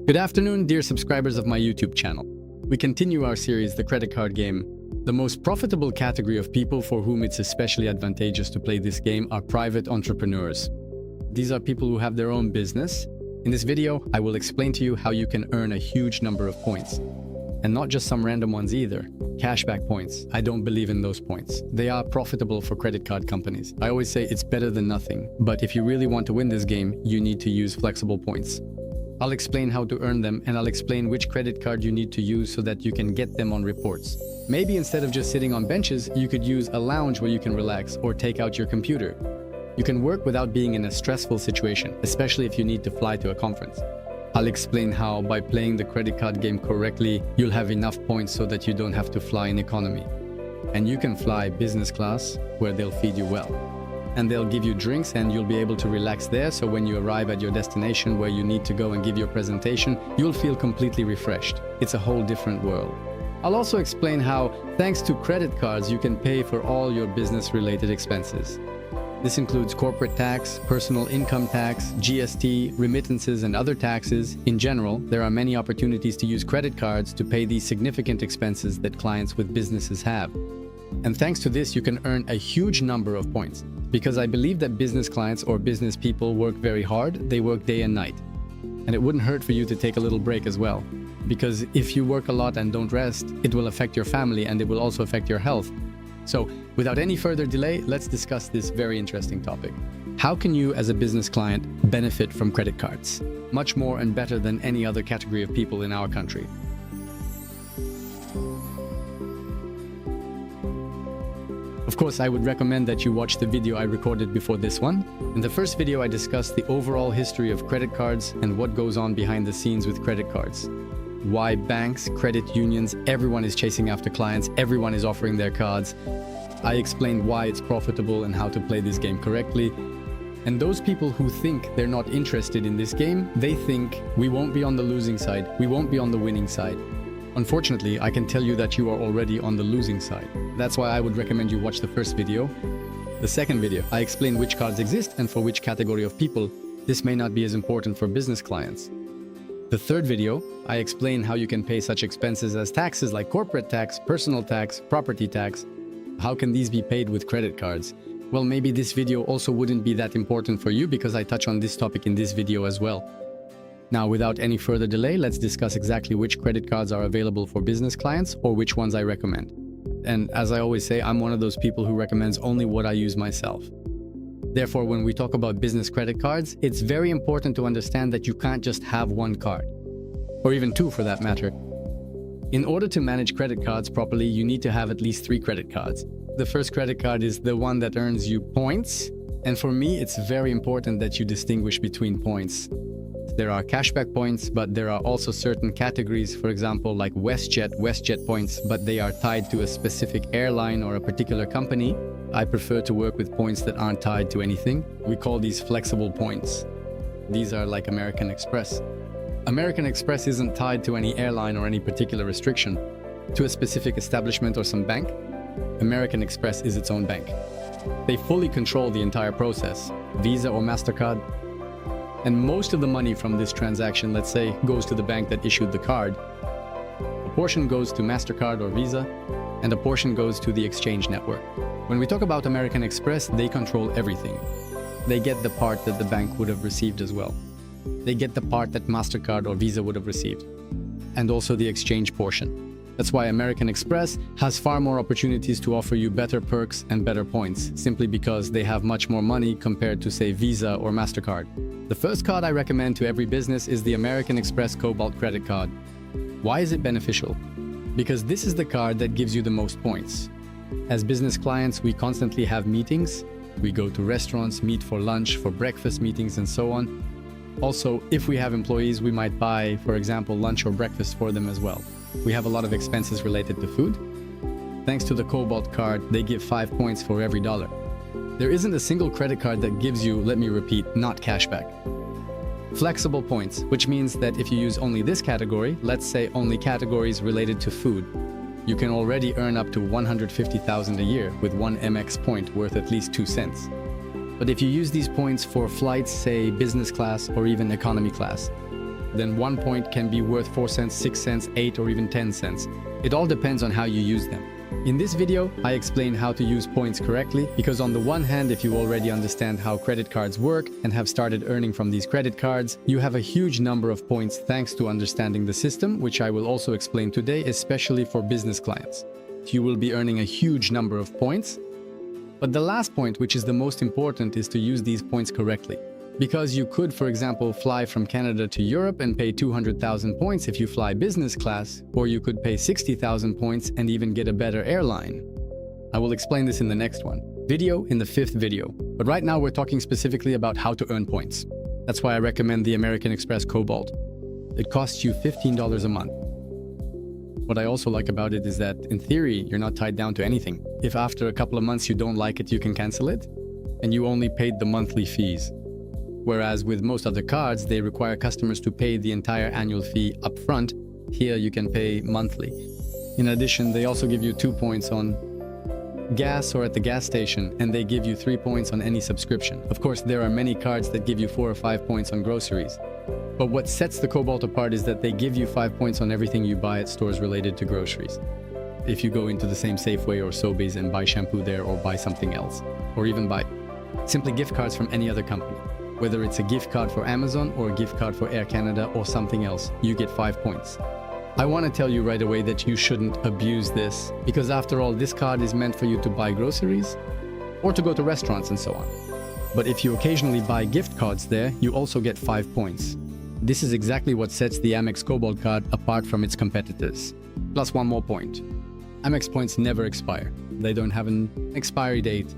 Good afternoon, dear subscribers of my YouTube channel. We continue our series, The Credit Card Game. The most profitable category of people for whom it's especially advantageous to play this game are private entrepreneurs. These are people who have their own business. In this video, I will explain to you how you can earn a huge number of points. And not just some random ones either. Cashback points. I don't believe in those points. They are profitable for credit card companies. I always say it's better than nothing. But if you really want to win this game, you need to use flexible points. I'll explain how to earn them, and I'll explain which credit card you need to use so that you can get them on reports. Maybe instead of just sitting on benches, you could use a lounge where you can relax or take out your computer. You can work without being in a stressful situation, especially if you need to fly to a conference. I'll explain how, by playing the credit card game correctly, you'll have enough points so that you don't have to fly in economy. And you can fly business class, where they'll feed you well. And they'll give you drinks and you'll be able to relax there, so when you arrive at your destination where you need to go and give your presentation, you'll feel completely refreshed. It's a whole different world. I'll also explain how, thanks to credit cards, you can pay for all your business-related expenses. This includes corporate tax, personal income tax, GST, remittances, and other taxes. In general, there are many opportunities to use credit cards to pay these significant expenses that clients with businesses have. And thanks to this, you can earn a huge number of points. Because I believe that business clients or business people work very hard, they work day and night. And it wouldn't hurt for you to take a little break as well. Because if you work a lot and don't rest, it will affect your family and it will also affect your health. So, without any further delay, let's discuss this very interesting topic. How can you, as a business client, benefit from credit cards? Much more and better than any other category of people in our country. Of course, I would recommend that you watch the video I recorded before this one. In the first video, I discussed the overall history of credit cards and what goes on behind the scenes with credit cards. Why banks, credit unions, everyone is chasing after clients, everyone is offering their cards. I explained why it's profitable and how to play this game correctly. And those people who think they're not interested in this game, they think we won't be on the losing side, we won't be on the winning side. Unfortunately, I can tell you that you are already on the losing side. That's why I would recommend you watch the first video. The second video, I explain which cards exist and for which category of people. This may not be as important for business clients. The third video, I explain how you can pay such expenses as taxes like corporate tax, personal tax, property tax. How can these be paid with credit cards? Well, maybe this video also wouldn't be that important for you because I touch on this topic in this video as well. Now, without any further delay, let's discuss exactly which credit cards are available for business clients or which ones I recommend. And as I always say, I'm one of those people who recommends only what I use myself. Therefore, when we talk about business credit cards, it's very important to understand that you can't just have one card, or even two for that matter. In order to manage credit cards properly, you need to have at least 3 credit cards. The first credit card is the one that earns you points, and for me, it's very important that you distinguish between points. There are cashback points, but there are also certain categories, for example, like WestJet points, but they are tied to a specific airline or a particular company. I prefer to work with points that aren't tied to anything. We call these flexible points. These are like American Express. American Express isn't tied to any airline or any particular restriction, to a specific establishment or some bank. American Express is its own bank. They fully control the entire process, Visa or MasterCard. And most of the money from this transaction, let's say, goes to the bank that issued the card. A portion goes to MasterCard or Visa, and a portion goes to the exchange network. When we talk about American Express, they control everything. They get the part that the bank would have received as well. They get the part that MasterCard or Visa would have received, and also the exchange portion. That's why American Express has far more opportunities to offer you better perks and better points, simply because they have much more money compared to, say, Visa or MasterCard. The first card I recommend to every business is the American Express Cobalt credit card. Why is it beneficial? Because this is the card that gives you the most points. As business clients, we constantly have meetings. We go to restaurants, meet for lunch, for breakfast meetings, and so on. Also, if we have employees, we might buy, for example, lunch or breakfast for them as well. We have a lot of expenses related to food. Thanks to the Cobalt card, they give 5 points for every dollar. There isn't a single credit card that gives you, let me repeat, not cashback. Flexible points, which means that if you use only this category, let's say only categories related to food, you can already earn up to 150,000 a year with 1 MX point worth at least 2 cents. But if you use these points for flights, say business class or even economy class, then 1 point can be worth 4 cents, 6 cents, 8 or even 10 cents. It all depends on how you use them. In this video, I explain how to use points correctly because on the one hand, if you already understand how credit cards work and have started earning from these credit cards, you have a huge number of points thanks to understanding the system, which I will also explain today, especially for business clients. You will be earning a huge number of points. But the last point, which is the most important, is to use these points correctly. Because you could, for example, fly from Canada to Europe and pay 200,000 points if you fly business class, or you could pay 60,000 points and even get a better airline. I will explain this in the next video in the 5th video. But right now we're talking specifically about how to earn points. That's why I recommend the American Express Cobalt. It costs you $15 a month. What I also like about it is that, in theory, you're not tied down to anything. If after a couple of months you don't like it, you can cancel it, and you only paid the monthly fees. Whereas with most other cards, they require customers to pay the entire annual fee upfront. Here you can pay monthly. In addition, they also give you 2 points on gas or at the gas station, and they give you 3 points on any subscription. Of course, there are many cards that give you 4 or 5 points on groceries. But what sets the Cobalt apart is that they give you 5 points on everything you buy at stores related to groceries. If you go into the same Safeway or Sobeys and buy shampoo there or buy something else, or even buy simply gift cards from any other company. Whether it's a gift card for Amazon or a gift card for Air Canada or something else, you get 5 points. I want to tell you right away that you shouldn't abuse this, because after all, this card is meant for you to buy groceries or to go to restaurants and so on. But if you occasionally buy gift cards there, you also get 5 points. This is exactly what sets the Amex Cobalt card apart from its competitors. Plus one more point. Amex points never expire. They don't have an expiry date,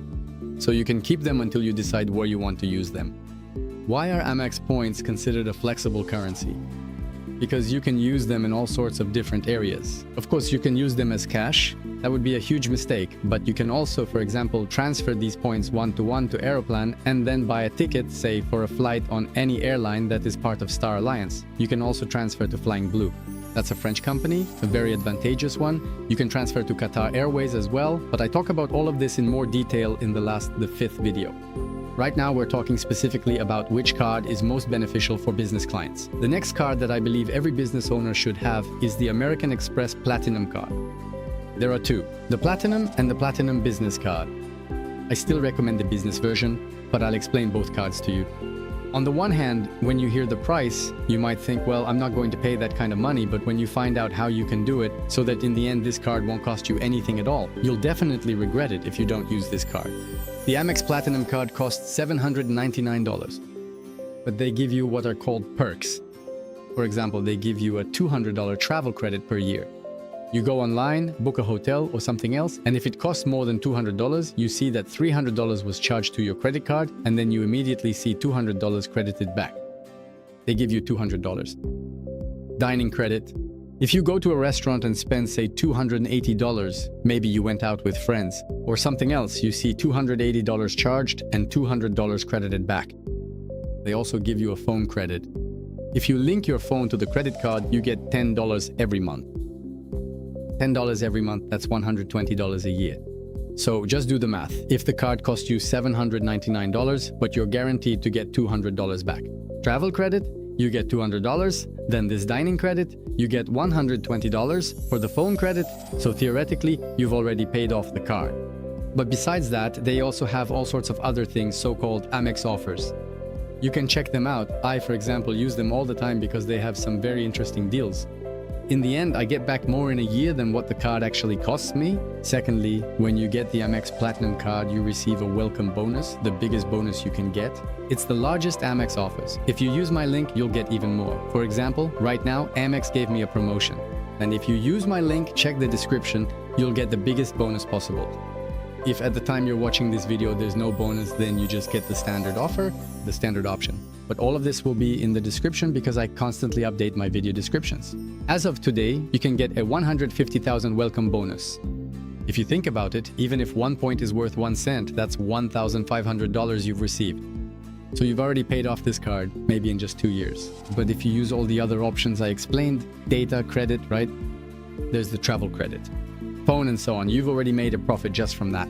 so you can keep them until you decide where you want to use them. Why are Amex points considered a flexible currency? Because you can use them in all sorts of different areas. Of course, you can use them as cash. That would be a huge mistake, but you can also, for example, transfer these points one-to-one to Aeroplan and then buy a ticket, say, for a flight on any airline that is part of Star Alliance. You can also transfer to Flying Blue. That's a French company, a very advantageous one. You can transfer to Qatar Airways as well, but I talk about all of this in more detail in the 5th video. Right now, we're talking specifically about which card is most beneficial for business clients. The next card that I believe every business owner should have is the American Express Platinum card. There are 2, the Platinum and the Platinum Business card. I still recommend the business version, but I'll explain both cards to you. On the one hand, when you hear the price, you might think, well, I'm not going to pay that kind of money, but when you find out how you can do it so that in the end this card won't cost you anything at all, you'll definitely regret it if you don't use this card. The Amex Platinum card costs $799, but they give you what are called perks. For example, they give you a $200 travel credit per year. You go online, book a hotel or something else, and if it costs more than $200, you see that $300 was charged to your credit card, and then you immediately see $200 credited back. They give you $200. Dining credit. If you go to a restaurant and spend, say, $280, maybe you went out with friends, or something else, you see $280 charged and $200 credited back. They also give you a phone credit. If you link your phone to the credit card, you get $10 every month. $10 every month, that's $120 a year. So just do the math. If the card costs you $799, but you're guaranteed to get $200 back. Travel credit, you get $200. Then this dining credit, you get $120 for the phone credit. So theoretically, you've already paid off the card. But besides that, they also have all sorts of other things, so-called Amex offers. You can check them out. I, for example, use them all the time because they have some very interesting deals. In the end, I get back more in a year than what the card actually costs me. Secondly, when you get the Amex Platinum card, you receive a welcome bonus, the biggest bonus you can get. It's the largest Amex offers. If you use my link, you'll get even more. For example, right now, Amex gave me a promotion. And if you use my link, check the description, you'll get the biggest bonus possible. If at the time you're watching this video there's no bonus, then you just get the standard offer, the standard option. But all of this will be in the description because I constantly update my video descriptions. As of today, you can get a 150,000 welcome bonus. If you think about it, even if 1 point is worth 1 cent, that's $1,500 you've received. So you've already paid off this card, maybe in just 2 years. But if you use all the other options I explained, data, credit, right? There's the travel credit, phone and so on. You've already made a profit just from that.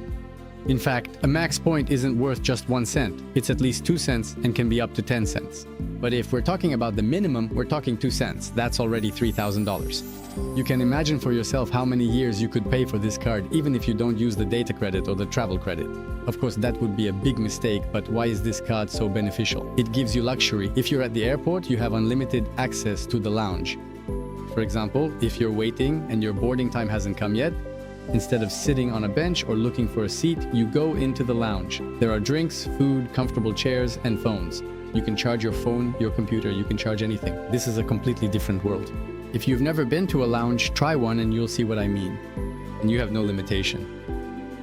In fact, a max point isn't worth just 1 cent. It's at least 2 cents and can be up to 10 cents. But if we're talking about the minimum, we're talking 2 cents. That's already $3,000. You can imagine for yourself how many years you could pay for this card even if you don't use the data credit or the travel credit. Of course, that would be a big mistake, but why is this card so beneficial? It gives you luxury. If you're at the airport, you have unlimited access to the lounge. For example, if you're waiting and your boarding time hasn't come yet, instead of sitting on a bench or looking for a seat, you go into the lounge. There are drinks, food, comfortable chairs, and phones. You can charge your phone, your computer, you can charge anything. This is a completely different world. If you've never been to a lounge, try one and you'll see what I mean. And you have no limitation.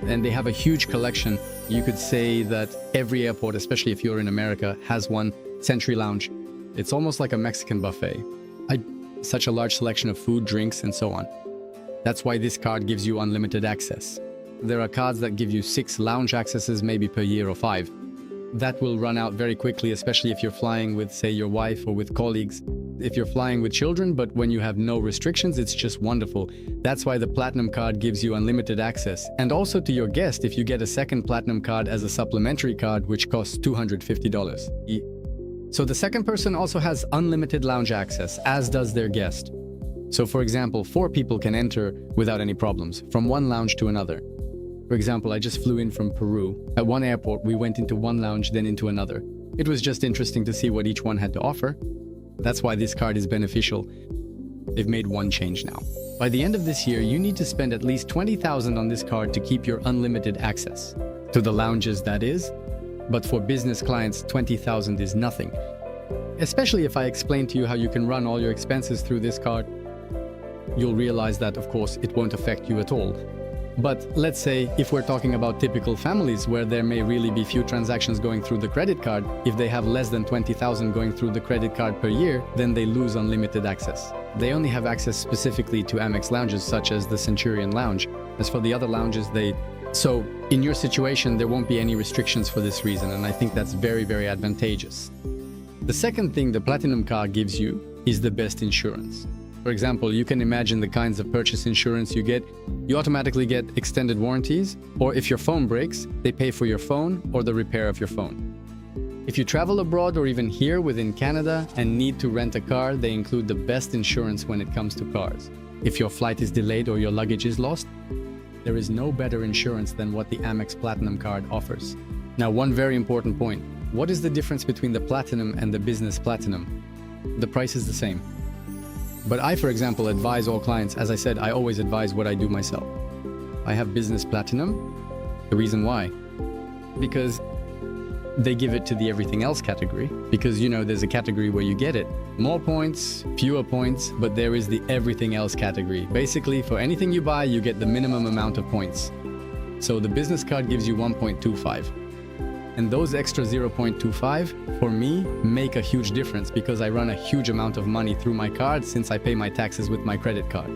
And they have a huge collection. You could say that every airport, especially if you're in America, has one Century Lounge. It's almost like a Mexican buffet. Such a large selection of food, drinks, and so on. That's why this card gives you unlimited access. There are cards that give you 6 lounge accesses maybe per year or 5. That will run out very quickly, especially if you're flying with, say, your wife or with colleagues. If you're flying with children, but when you have no restrictions, it's just wonderful. That's why the Platinum card gives you unlimited access. And also to your guest, if you get a second Platinum card as a supplementary card, which costs $250. So the second person also has unlimited lounge access, as does their guest. So for example, 4 people can enter without any problems, from one lounge to another. For example, I just flew in from Peru. At one airport, we went into one lounge, then into another. It was just interesting to see what each one had to offer. That's why this card is beneficial. They've made one change now. By the end of this year, you need to spend at least $20,000 on this card to keep your unlimited access. To the lounges, that is. But for business clients, $20,000 is nothing. Especially if I explain to you how you can run all your expenses through this card. You'll realize that, of course, it won't affect you at all. But let's say if we're talking about typical families where there may really be few transactions going through the credit card, if they have less than 20,000 going through the credit card per year, then they lose unlimited access. They only have access specifically to Amex lounges such as the Centurion Lounge. As for the other lounges, So in your situation, there won't be any restrictions for this reason, and I think that's very, very advantageous. The second thing the Platinum card gives you is the best insurance. For example, you can imagine the kinds of purchase insurance you get. You automatically get extended warranties, or if your phone breaks, they pay for your phone or the repair of your phone. If you travel abroad or even here within Canada and need to rent a car, they include the best insurance when it comes to cars. If your flight is delayed or your luggage is lost, there is no better insurance than what the Amex Platinum card offers. Now, one very important point. What is the difference between the Platinum and the Business Platinum? The price is the same. But I, for example, advise all clients. As I said, I always advise what I do myself. I have Business Platinum. The reason why? Because they give it to the everything else category. Because, you know, there's a category where you get it. More points, fewer points, but there is the everything else category. Basically, for anything you buy, you get the minimum amount of points. So the business card gives you 1.25. And those extra 0.25, for me, make a huge difference because I run a huge amount of money through my card since I pay my taxes with my credit card.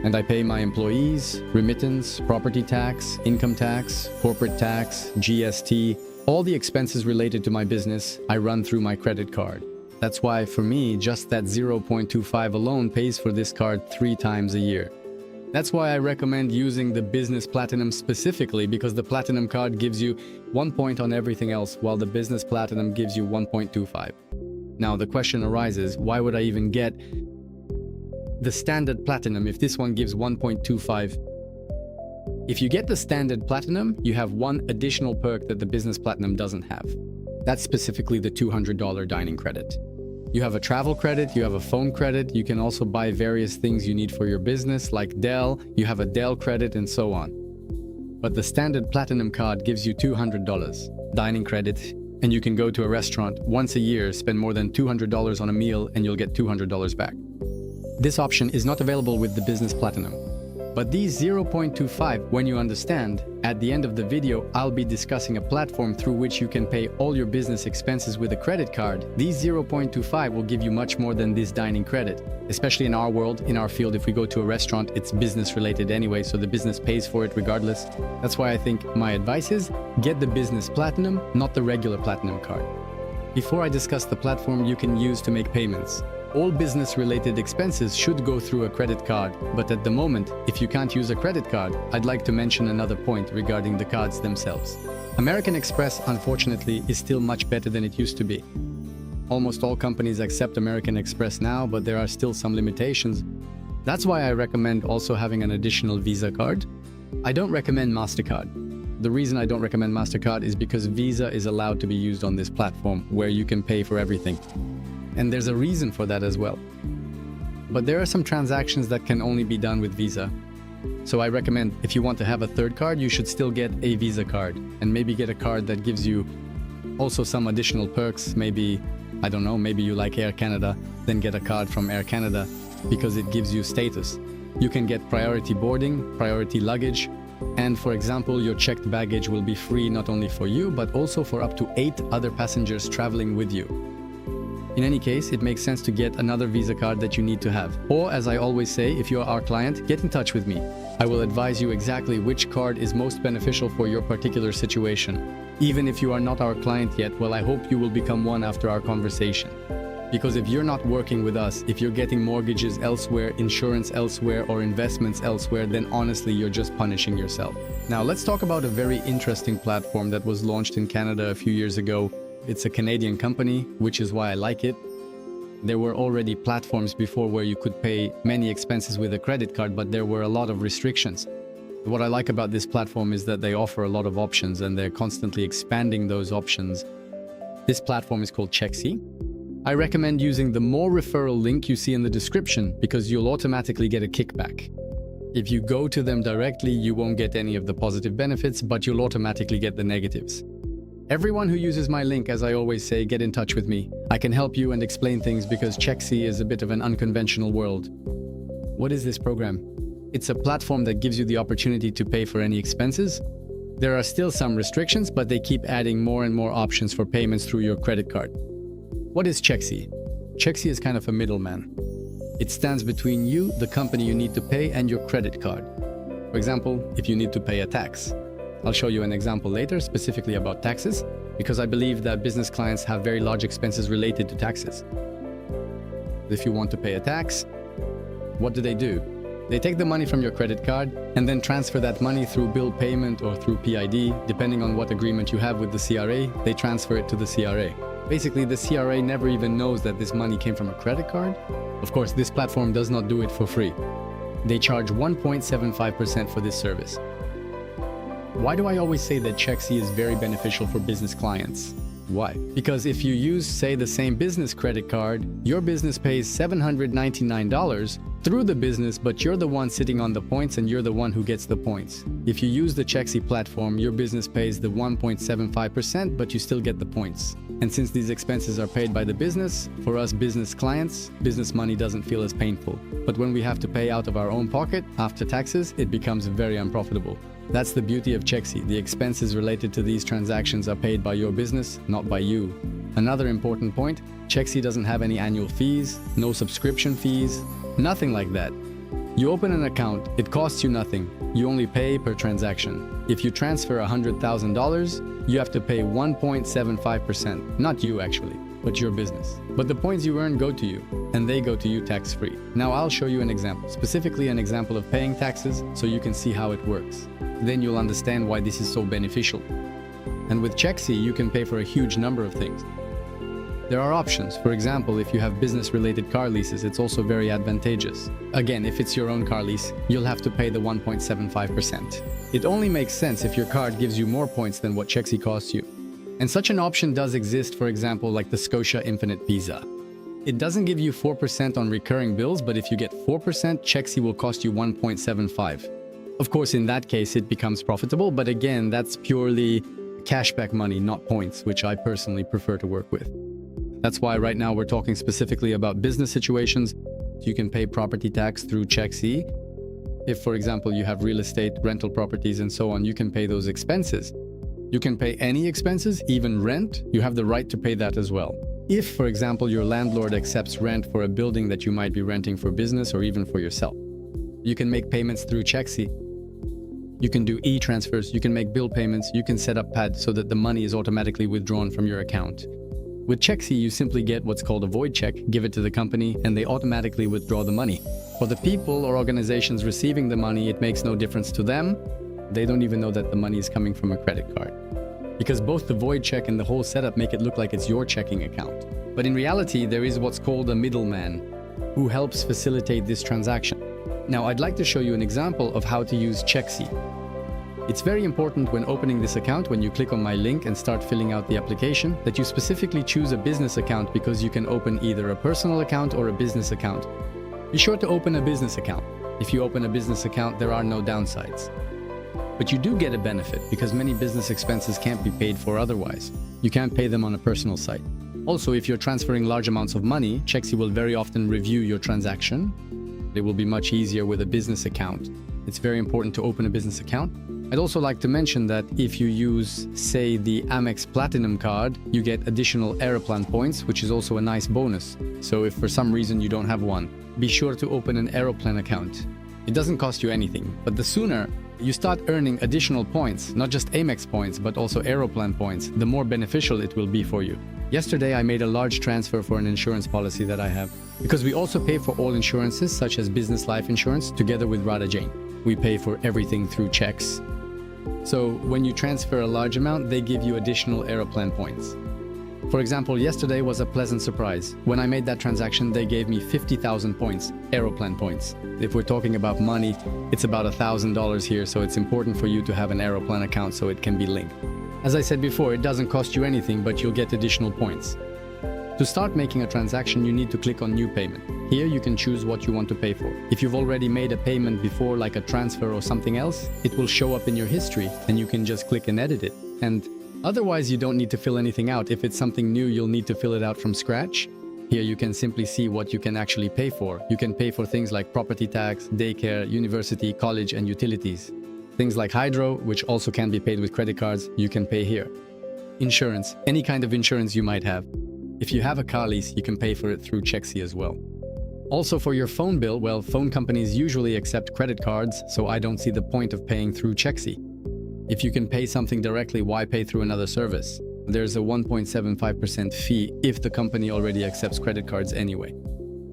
And I pay my employees, remittance, property tax, income tax, corporate tax, GST, all the expenses related to my business, I run through my credit card. That's why, for me, just that 0.25 alone pays for this card 3 times a year. That's why I recommend using the Business Platinum specifically, because the Platinum card gives you 1 point on everything else, while the Business Platinum gives you 1.25. Now, the question arises, why would I even get the Standard Platinum if this one gives 1.25? If you get the Standard Platinum, you have one additional perk that the Business Platinum doesn't have. That's specifically the $200 dining credit. You have a travel credit, you have a phone credit, you can also buy various things you need for your business like Dell, you have a Dell credit and so on. But the Standard Platinum card gives you $200 dining credit, and you can go to a restaurant once a year, spend more than $200 on a meal, and you'll get $200 back. This option is not available with the Business Platinum. But these 0.25, when you understand, at the end of the video, I'll be discussing a platform through which you can pay all your business expenses with a credit card. These 0.25 will give you much more than this dining credit. Especially in our world, in our field, if we go to a restaurant, it's business related anyway, so the business pays for it regardless. That's why I think my advice is, get the Business Platinum, not the regular Platinum card. Before I discuss the platform you can use to make payments, All business-related expenses should go through a credit card, but at the moment, if you can't use a credit card, I'd like to mention another point regarding the cards themselves. American Express, unfortunately, is still much better than it used to be. Almost all companies accept American Express now, but there are still some limitations. That's why I recommend also having an additional Visa card. I don't recommend MasterCard. The reason I don't recommend MasterCard is because Visa is allowed to be used on this platform, where you can pay for everything. And there's a reason for that as well. But there are some transactions that can only be done with Visa. So I recommend, if you want to have a third card, you should still get a Visa card, and maybe get a card that gives you also some additional perks. Maybe, I don't know, maybe you like Air Canada, then get a card from Air Canada because it gives you status. You can get priority boarding, priority luggage, and for example, your checked baggage will be free not only for you, but also for up to 8 other passengers traveling with you. In any case, it makes sense to get another Visa card that you need to have. Or, as I always say, if you are our client, get in touch with me. I will advise you exactly which card is most beneficial for your particular situation. Even if you are not our client yet, well, I hope you will become one after our conversation. Because if you're not working with us, if you're getting mortgages elsewhere, insurance elsewhere, or investments elsewhere, then honestly, you're just punishing yourself. Now, let's talk about a very interesting platform that was launched in Canada a few years ago. It's a Canadian company, which is why I like it. There were already platforms before where you could pay many expenses with a credit card, but there were a lot of restrictions. What I like about this platform is that they offer a lot of options and they're constantly expanding those options. This platform is called Chexy. I recommend using the more referral link you see in the description because you'll automatically get a kickback. If you go to them directly, you won't get any of the positive benefits, but you'll automatically get the negatives. Everyone who uses my link, as I always say, get in touch with me. I can help you and explain things because Chexy is a bit of an unconventional world. What is this program? It's a platform that gives you the opportunity to pay for any expenses. There are still some restrictions, but they keep adding more and more options for payments through your credit card. What is Chexy? Chexy is kind of a middleman. It stands between you, the company you need to pay, and your credit card. For example, if you need to pay a tax. I'll show you an example later, specifically about taxes, because I believe that business clients have very large expenses related to taxes. If you want to pay a tax, what do? They take the money from your credit card and then transfer that money through bill payment or through PID, depending on what agreement you have with the CRA, they transfer it to the CRA. Basically, the CRA never even knows that this money came from a credit card. Of course, this platform does not do it for free. They charge 1.75% for this service. Why do I always say that Chexy is very beneficial for business clients? Why? Because if you use, say, the same business credit card, your business pays $799 through the business, but you're the one sitting on the points and you're the one who gets the points. If you use the Chexy platform, your business pays the 1.75%, but you still get the points. And since these expenses are paid by the business, for us business clients, business money doesn't feel as painful. But when we have to pay out of our own pocket after taxes, it becomes very unprofitable. That's the beauty of Chexy. The expenses related to these transactions are paid by your business, not by you. Another important point, Chexy doesn't have any annual fees, no subscription fees, nothing like that. You open an account, it costs you nothing. You only pay per transaction. If you transfer $100,000, you have to pay 1.75%. Not you actually, but your business. But the points you earn go to you, and they go to you tax-free. Now I'll show you an example, specifically an example of paying taxes, so you can see how it works. Then you'll understand why this is so beneficial. And with Chexy, you can pay for a huge number of things. There are options. For example, if you have business-related car leases, it's also very advantageous. Again, if it's your own car lease, you'll have to pay the 1.75%. It only makes sense if your card gives you more points than what Chexy costs you. And such an option does exist, for example, like the Scotia Infinite Visa. It doesn't give you 4% on recurring bills, but if you get 4%, Chexy will cost you 1.75%. Of course, in that case, it becomes profitable, but again, that's purely cashback money, not points, which I personally prefer to work with. That's why right now we're talking specifically about business situations. You can pay property tax through Chexy. If, for example, you have real estate, rental properties, and so on, you can pay those expenses. You can pay any expenses, even rent. You have the right to pay that as well. If, for example, your landlord accepts rent for a building that you might be renting for business or even for yourself, you can make payments through Chexy. You can do e-transfers, you can make bill payments, you can set up PAD so that the money is automatically withdrawn from your account. With Chexy, you simply get what's called a void check, give it to the company, and they automatically withdraw the money. For the people or organizations receiving the money, it makes no difference to them. They don't even know that the money is coming from a credit card. Because both the void check and the whole setup make it look like it's your checking account. But in reality, there is what's called a middleman who helps facilitate this transaction. Now, I'd like to show you an example of how to use Chexy. It's very important when opening this account, when you click on my link and start filling out the application, that you specifically choose a business account because you can open either a personal account or a business account. Be sure to open a business account. If you open a business account, there are no downsides. But you do get a benefit because many business expenses can't be paid for otherwise. You can't pay them on a personal site. Also, if you're transferring large amounts of money, Chexy will very often review your transaction. It will be much easier with a business account. It's very important to open a business account. I'd also like to mention that if you use, say, the Amex Platinum card, you get additional Aeroplan points, which is also a nice bonus. So if for some reason you don't have one, be sure to open an Aeroplan account. It doesn't cost you anything, but the sooner you start earning additional points, not just Amex points, but also Aeroplan points, the more beneficial it will be for you. Yesterday, I made a large transfer for an insurance policy that I have, because we also pay for all insurances, such as business life insurance, together with Radha Jain. We pay for everything through checks. So when you transfer a large amount, they give you additional Aeroplan points. For example, yesterday was a pleasant surprise. When I made that transaction, they gave me 50,000 points, Aeroplan points. If we're talking about money, it's about $1,000 here, so it's important for you to have an Aeroplan account so it can be linked. As I said before, it doesn't cost you anything, but you'll get additional points. To start making a transaction, you need to click on New Payment. Here you can choose what you want to pay for. If you've already made a payment before, like a transfer or something else, it will show up in your history and you can just click and edit it. And otherwise, you don't need to fill anything out. If it's something new, you'll need to fill it out from scratch. Here you can simply see what you can actually pay for. You can pay for things like property tax, daycare, university, college, and utilities. Things like hydro, which also can be paid with credit cards, you can pay here. Insurance, any kind of insurance you might have. If you have a car lease, you can pay for it through Chexy as well. Also for your phone bill, well, phone companies usually accept credit cards, so I don't see the point of paying through Chexy. If you can pay something directly, why pay through another service? There's a 1.75% fee if the company already accepts credit cards anyway.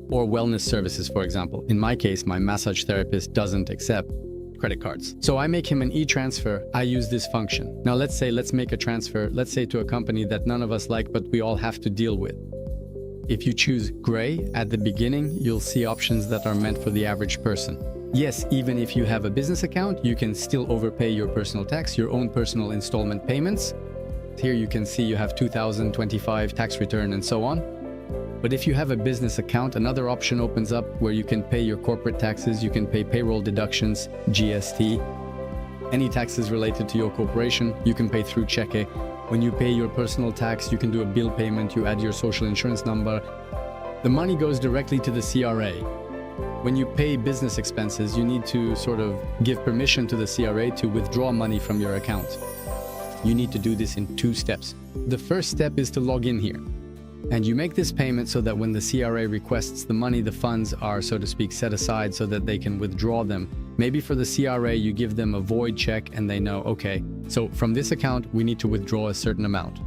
Or wellness services, for example. In my case, my massage therapist doesn't accept credit cards. So I make him an e-transfer. I use this function. Now let's make a transfer, let's say to a company that none of us like, but we all have to deal with. If you choose gray at the beginning, you'll see options that are meant for the average person. Yes, even if you have a business account, you can still overpay your personal tax, your own personal installment payments. Here you can see you have 2025 tax return and so on. But if you have a business account, another option opens up where you can pay your corporate taxes, you can pay payroll deductions, GST, any taxes related to your corporation, you can pay through Chexy. When you pay your personal tax, you can do a bill payment, you add your social insurance number. The money goes directly to the CRA. When you pay business expenses, you need to sort of give permission to the CRA to withdraw money from your account. You need to do this in 2 steps. The first step is to log in here. And you make this payment so that when the CRA requests the money, the funds are, so to speak, set aside so that they can withdraw them. Maybe for the CRA, you give them a void check and they know, okay, so from this account, we need to withdraw a certain amount.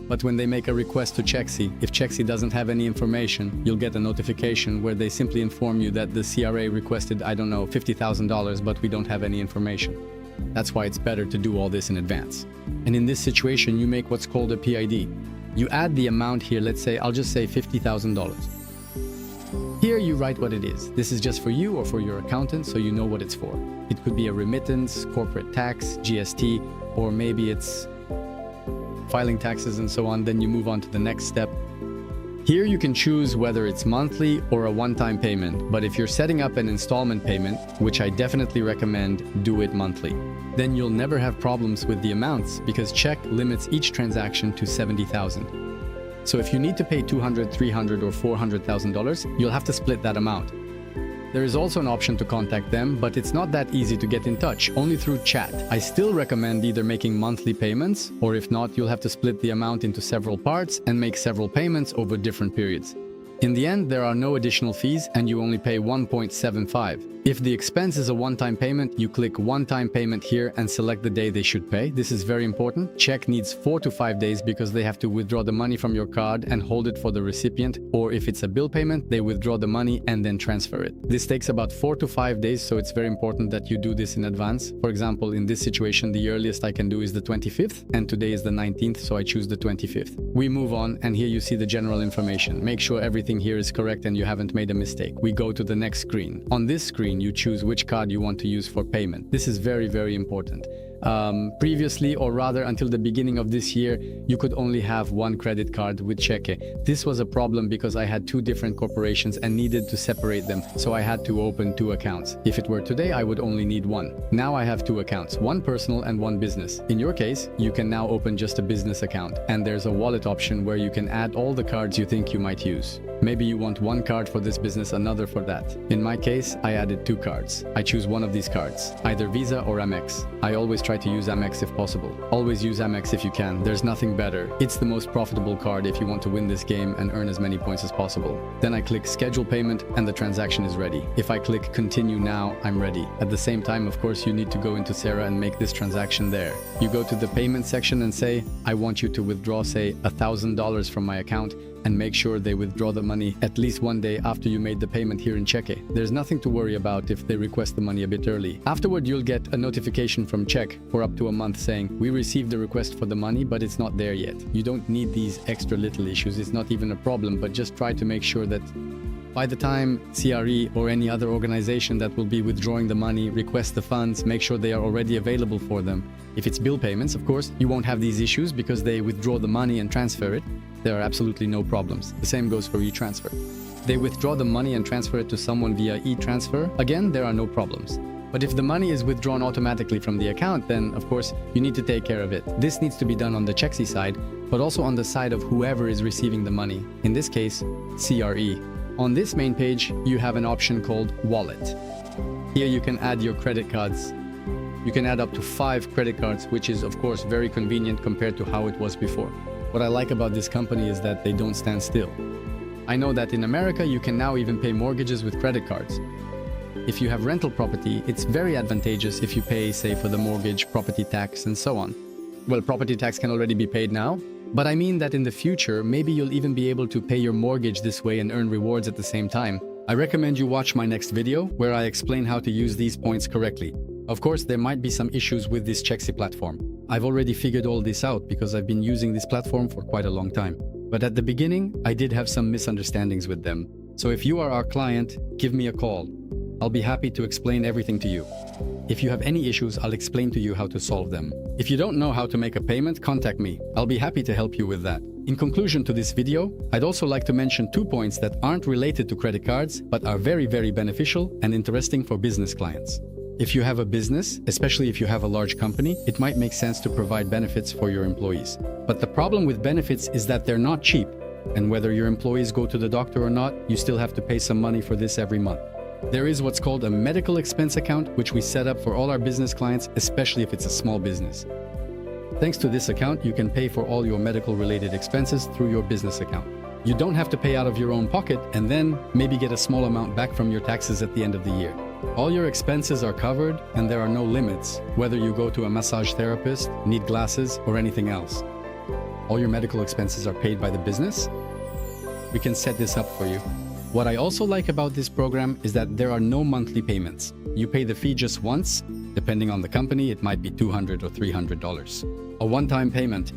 But when they make a request to Chexy, if Chexy doesn't have any information, you'll get a notification where they simply inform you that the CRA requested, I don't know, $50,000, but we don't have any information. That's why it's better to do all this in advance. And in this situation, you make what's called a PID. You add the amount here, let's say, I'll just say $50,000. Here you write what it is. This is just for you or for your accountant, so you know what it's for. It could be a remittance, corporate tax, GST, or maybe it's filing taxes and so on. Then you move on to the next step. Here you can choose whether it's monthly or a one-time payment, but if you're setting up an installment payment, which I definitely recommend, do it monthly. Then you'll never have problems with the amounts because Chexy limits each transaction to $70,000. So if you need to pay $200,000, $300,000 or $400,000, you'll have to split that amount. There is also an option to contact them, but it's not that easy to get in touch, only through chat. I still recommend either making monthly payments, or if not, you'll have to split the amount into several parts and make several payments over different periods. In the end, there are no additional fees and you only pay 1.75. If the expense is a one-time payment, you click one-time payment here and select the day they should pay. This is very important. Check needs 4 to 5 days because they have to withdraw the money from your card and hold it for the recipient. Or if it's a bill payment, they withdraw the money and then transfer it. This takes about 4 to 5 days, so it's very important that you do this in advance. For example, in this situation, the earliest I can do is the 25th, and today is the 19th, so I choose the 25th. We move on, and here you see the general information. Make sure everything here is correct and you haven't made a mistake. We go to the next screen. On this screen, you choose which card you want to use for payment. This is very, very important. Previously, or rather until the beginning of this year, you could only have one credit card with Chexy. This was a problem because I had 2 different corporations and needed to separate them, so I had to open 2 accounts. If it were today, I would only need 1. Now I have 2 accounts, 1 personal and 1 business. In your case, you can now open just a business account, and there's a wallet option where you can add all the cards you think you might use. Maybe you want 1 card for this business, another for that. In my case, I added 2 cards. I choose one of these cards, either Visa or Amex. I always try to use Amex if possible. Always use Amex if you can. There's nothing better. It's the most profitable card if you want to win this game and earn as many points as possible. Then I click schedule payment and the transaction is ready. If I click continue now, I'm ready. At the same time, of course, you need to go into Sarah and make this transaction there. You go to the payment section and say, I want you to withdraw, say, $1,000 from my account, and make sure they withdraw the money at least 1 day after you made the payment here in Chexy. There's nothing to worry about if they request the money a bit early. Afterward, you'll get a notification from Chexy for up to a month saying, we received the request for the money, but it's not there yet. You don't need these extra little issues. It's not even a problem, but just try to make sure that by the time CRE or any other organization that will be withdrawing the money request the funds, make sure they are already available for them. If it's bill payments, of course, you won't have these issues because they withdraw the money and transfer it. There are absolutely no problems. The same goes for e-transfer. They withdraw the money and transfer it to someone via e-transfer. Again, there are no problems. But if the money is withdrawn automatically from the account, then of course you need to take care of it. This needs to be done on the Chexy side, but also on the side of whoever is receiving the money. In this case, CRE. On this main page, you have an option called Wallet. Here you can add your credit cards. You can add up to 5 credit cards, which is of course very convenient compared to how it was before. What I like about this company is that they don't stand still. I know that in America you can now even pay mortgages with credit cards. If you have rental property, it's very advantageous if you pay, say, for the mortgage, property tax, and so on. Well, property tax can already be paid now, but I mean that in the future, maybe you'll even be able to pay your mortgage this way and earn rewards at the same time. I recommend you watch my next video where I explain how to use these points correctly. Of course, there might be some issues with this Chexy platform. I've already figured all this out because I've been using this platform for quite a long time. But at the beginning, I did have some misunderstandings with them. So if you are our client, give me a call. I'll be happy to explain everything to you. If you have any issues, I'll explain to you how to solve them. If you don't know how to make a payment, contact me. I'll be happy to help you with that. In conclusion to this video, I'd also like to mention 2 points that aren't related to credit cards, but are very, very beneficial and interesting for business clients. If you have a business, especially if you have a large company, it might make sense to provide benefits for your employees. But the problem with benefits is that they're not cheap. And whether your employees go to the doctor or not, you still have to pay some money for this every month. There is what's called a medical expense account, which we set up for all our business clients, especially if it's a small business. Thanks to this account, you can pay for all your medical-related expenses through your business account. You don't have to pay out of your own pocket and then maybe get a small amount back from your taxes at the end of the year. All your expenses are covered and there are no limits, whether you go to a massage therapist, need glasses, or anything else. All your medical expenses are paid by the business. We can set this up for you. What I also like about this program is that there are no monthly payments. You pay the fee just once. Depending on the company, it might be $200 or $300. A one-time payment,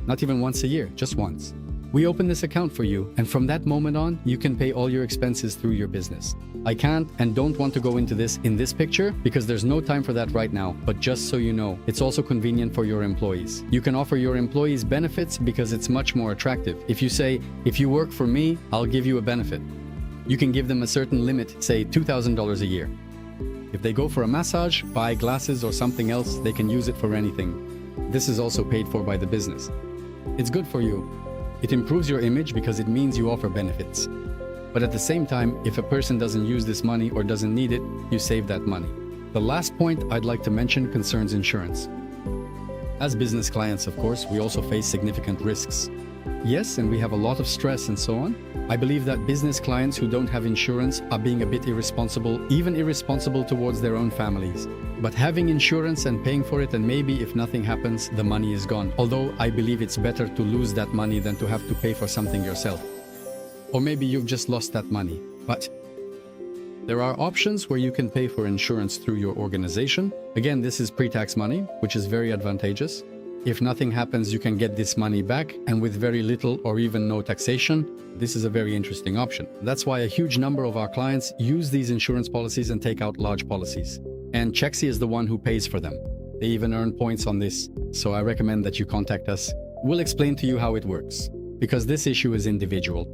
not even once a year, just once. We open this account for you, and from that moment on, you can pay all your expenses through your business. I can't and don't want to go into this in this picture because there's no time for that right now, but just so you know, it's also convenient for your employees. You can offer your employees benefits because it's much more attractive. If you say, if you work for me, I'll give you a benefit. You can give them a certain limit, say $2,000 a year. If they go for a massage, buy glasses or something else, they can use it for anything. This is also paid for by the business. It's good for you. It improves your image because it means you offer benefits. But at the same time, if a person doesn't use this money or doesn't need it, you save that money. The last point I'd like to mention concerns insurance. As business clients, of course, we also face significant risks. Yes, and we have a lot of stress and so on. I believe that business clients who don't have insurance are being a bit irresponsible, even irresponsible towards their own families. But having insurance and paying for it, and maybe if nothing happens, the money is gone. Although I believe it's better to lose that money than to have to pay for something yourself. Or maybe you've just lost that money. But there are options where you can pay for insurance through your organization. Again, this is pre-tax money, which is very advantageous. If nothing happens, you can get this money back, and with very little or even no taxation. This is a very interesting option. That's why a huge number of our clients use these insurance policies and take out large policies. And Chexy is the one who pays for them. They even earn points on this, so I recommend that you contact us. We'll explain to you how it works, because this issue is individual.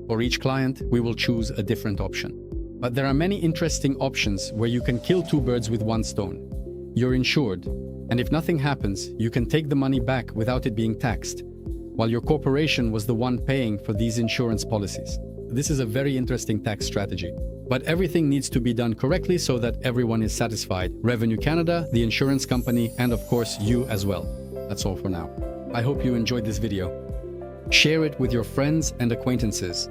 For each client, we will choose a different option. But there are many interesting options where you can kill two birds with one stone. You're insured, and if nothing happens, you can take the money back without it being taxed, while your corporation was the one paying for these insurance policies. This is a very interesting tax strategy. But everything needs to be done correctly so that everyone is satisfied. Revenue Canada, the insurance company, and of course you as well. That's all for now. I hope you enjoyed this video. Share it with your friends and acquaintances.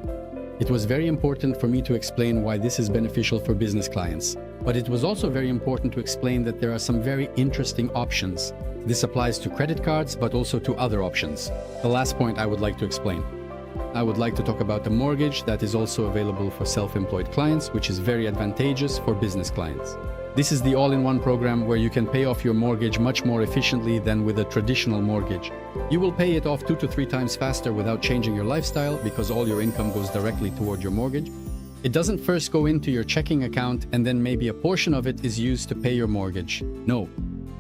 It was very important for me to explain why this is beneficial for business clients. But it was also very important to explain that there are some very interesting options. This applies to credit cards, but also to other options. The last point I would like to explain. I would like to talk about the mortgage that is also available for self-employed clients, which is very advantageous for business clients. This is the all-in-one program where you can pay off your mortgage much more efficiently than with a traditional mortgage. You will pay it off 2 to 3 times faster without changing your lifestyle because all your income goes directly toward your mortgage. It doesn't first go into your checking account and then maybe a portion of it is used to pay your mortgage. No.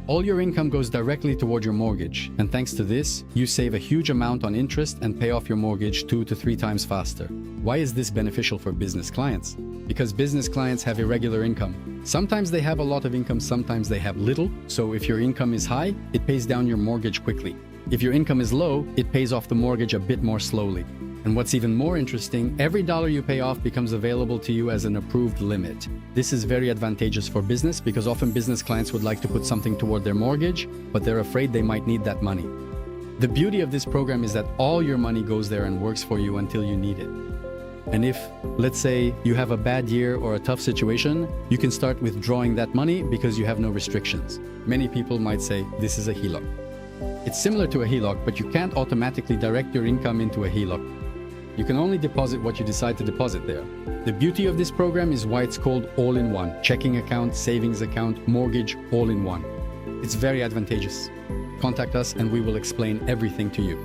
All your income goes directly toward your mortgage, and thanks to this, you save a huge amount on interest and pay off your mortgage 2 to 3 times faster. Why is this beneficial for business clients? Because business clients have irregular income. Sometimes they have a lot of income, sometimes they have little, so if your income is high, it pays down your mortgage quickly. If your income is low, it pays off the mortgage a bit more slowly. And what's even more interesting, every dollar you pay off becomes available to you as an approved limit. This is very advantageous for business because often business clients would like to put something toward their mortgage, but they're afraid they might need that money. The beauty of this program is that all your money goes there and works for you until you need it. And if, let's say, you have a bad year or a tough situation, you can start withdrawing that money because you have no restrictions. Many people might say this is a HELOC. It's similar to a HELOC, but you can't automatically direct your income into a HELOC. You can only deposit what you decide to deposit there. The beauty of this program is why it's called all-in-one. Checking account, savings account, mortgage, all-in-one. It's very advantageous. Contact us and we will explain everything to you.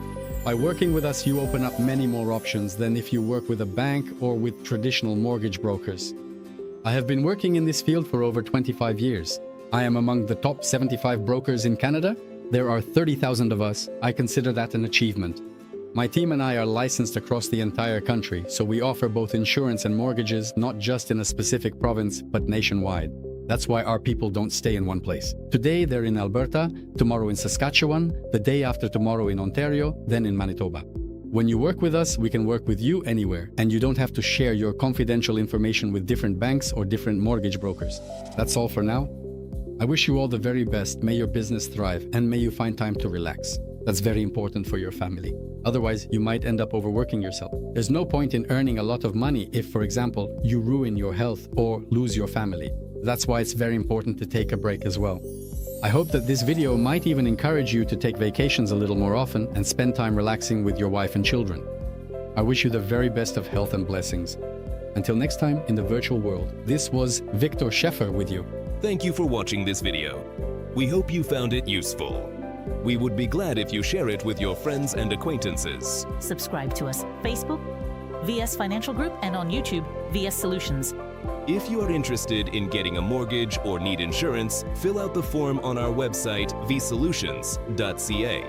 By working with us, you open up many more options than if you work with a bank or with traditional mortgage brokers. I have been working in this field for over 25 years. I am among the top 75 brokers in Canada. There are 30,000 of us. I consider that an achievement. My team and I are licensed across the entire country, so we offer both insurance and mortgages, not just in a specific province, but nationwide. That's why our people don't stay in one place. Today they're in Alberta, tomorrow in Saskatchewan, the day after tomorrow in Ontario, then in Manitoba. When you work with us, we can work with you anywhere, and you don't have to share your confidential information with different banks or different mortgage brokers. That's all for now. I wish you all the very best. May your business thrive, and may you find time to relax. That's very important for your family. Otherwise, you might end up overworking yourself. There's no point in earning a lot of money if, for example, you ruin your health or lose your family. That's why it's very important to take a break as well. I hope that this video might even encourage you to take vacations a little more often and spend time relaxing with your wife and children. I wish you the very best of health and blessings. Until next time in the virtual world, this was Victor Scheffer with you. Thank you for watching this video. We hope you found it useful. We would be glad if you share it with your friends and acquaintances. Subscribe to us Facebook, VS Financial Group, and on YouTube, VS Solutions. If you are interested in getting a mortgage or need insurance, fill out the form on our website, vsolutions.ca.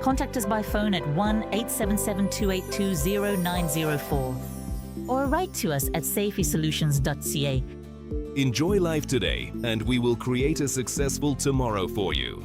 Contact us by phone at 1-877-282-0904 or write to us at safesolutions.ca. Enjoy life today, and we will create a successful tomorrow for you.